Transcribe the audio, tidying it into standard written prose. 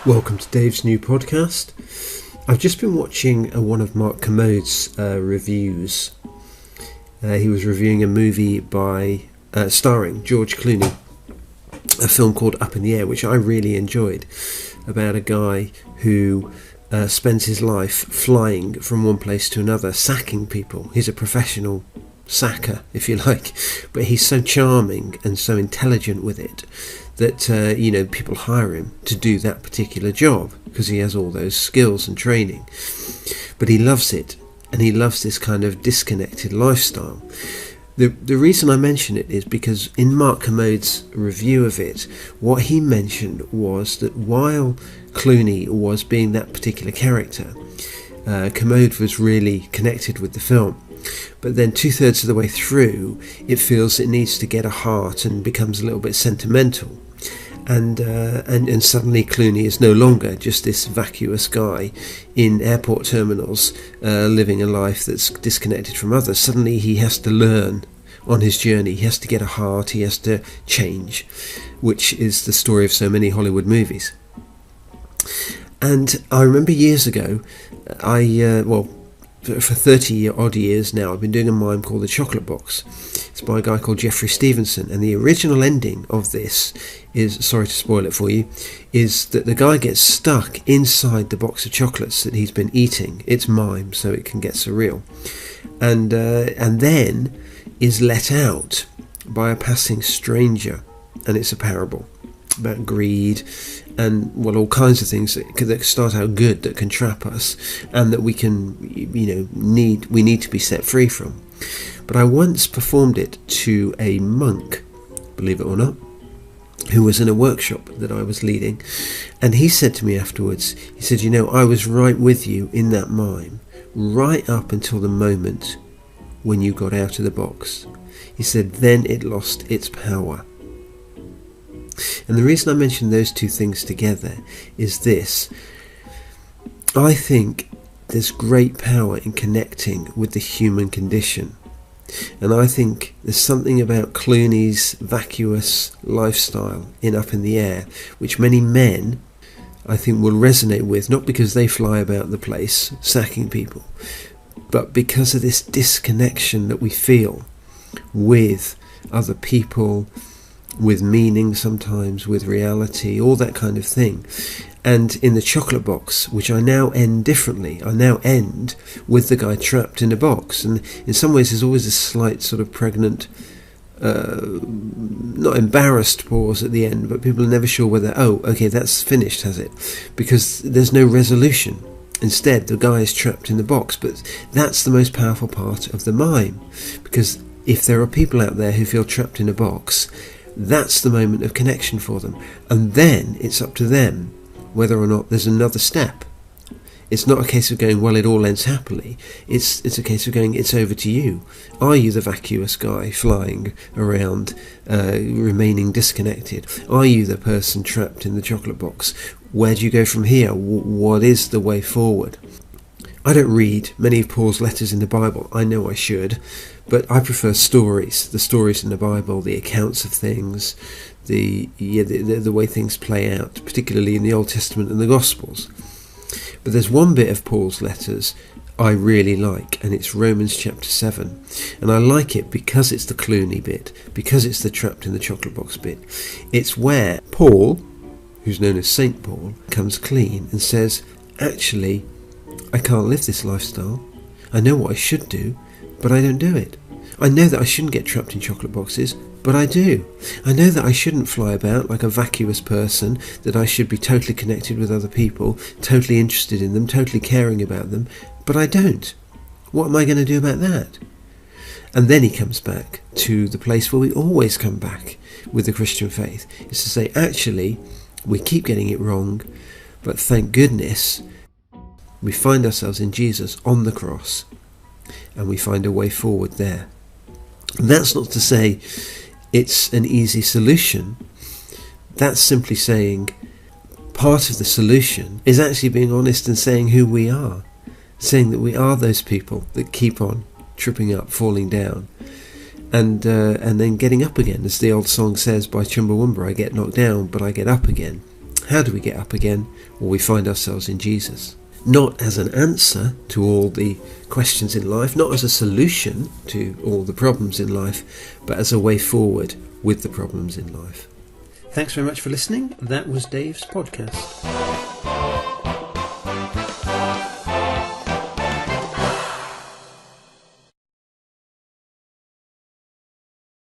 Welcome to Dave's new podcast. I've just been watching one of Mark Kermode's reviews. He was reviewing a movie starring George Clooney, a film called Up in the Air, which I really enjoyed, about a guy who spends his life flying from one place to another, sacking people. He's a professional sacker, if you like, but he's so charming and so intelligent with it that people hire him to do that particular job because he has all those skills and training. But he loves it, and he loves this kind of disconnected lifestyle. The reason I mention it is because in Mark Kermode's review of it, what he mentioned was that while Clooney was being that particular character, Kermode was really connected with the film. But then 2/3 of the way through, it feels it needs to get a heart and becomes a little bit sentimental. And suddenly Clooney is no longer just this vacuous guy in airport terminals living a life that's disconnected from others. Suddenly he has to learn on his journey. He has to get a heart. He has to change, which is the story of so many Hollywood movies. And I remember years ago, for 30 odd years now, I've been doing a mime called The Chocolate Box. It's by a guy called Jeffrey Stevenson, and the original ending of this is, sorry to spoil it for you, is that the guy gets stuck inside the box of chocolates that he's been eating. It's mime, so it can get surreal, and then is let out by a passing stranger, and it's a parable about greed and all kinds of things that start out good that can trap us and that we can need to be set free from. But I once performed it to a monk, believe it or not, who was in a workshop that I was leading, and he said to me afterwards, he said, I was right with you in that mime right up until the moment when you got out of the box. He said then it lost its power. And the reason I mention those two things together is this. I think there's great power in connecting with the human condition. And I think there's something about Clooney's vacuous lifestyle in Up in the Air, which many men, I think, will resonate with, not because they fly about the place sacking people, but because of this disconnection that we feel with other people, with meaning sometimes, with reality, all that kind of thing. And in The Chocolate Box, which I now end differently, I now end with the guy trapped in a box, and in some ways there's always a slight sort of pregnant, not embarrassed pause at the end, but people are never sure whether, okay, that's finished, has it? Because there's no resolution. Instead, the guy is trapped in the box, but that's the most powerful part of the mime, because if there are people out there who feel trapped in a box, that's the moment of connection for them, and then it's up to them whether or not there's another step. It's not a case of going, well, it all ends happily. It's a case of going, it's over to you. Are you the vacuous guy flying around, remaining disconnected? Are you the person trapped in the chocolate box? Where do you go from here? What is the way forward? I don't read many of Paul's letters in the Bible. I know I should, but I prefer stories. The stories in the Bible, the accounts of things, the way things play out, particularly in the Old Testament and the Gospels. But there's one bit of Paul's letters I really like, and it's Romans chapter 7. And I like it because it's the Clooney bit, because it's the trapped in the chocolate box bit. It's where Paul, who's known as Saint Paul, comes clean and says, actually, I can't live this lifestyle. I know what I should do, but I don't do it. I know that I shouldn't get trapped in chocolate boxes, but I do. I know that I shouldn't fly about like a vacuous person, that I should be totally connected with other people, totally interested in them, totally caring about them, but I don't. What am I going to do about that? And then he comes back to the place where we always come back with the Christian faith, is to say, actually, we keep getting it wrong, but thank goodness we find ourselves in Jesus on the cross, and we find a way forward there. And that's not to say it's an easy solution. That's simply saying part of the solution is actually being honest and saying who we are, saying that we are those people that keep on tripping up, falling down, and then getting up again. As the old song says by Chumbawamba, I get knocked down, but I get up again. How do we get up again? Well, we find ourselves in Jesus. Not as an answer to all the questions in life, not as a solution to all the problems in life, but as a way forward with the problems in life. Thanks very much for listening. That was Dave's podcast.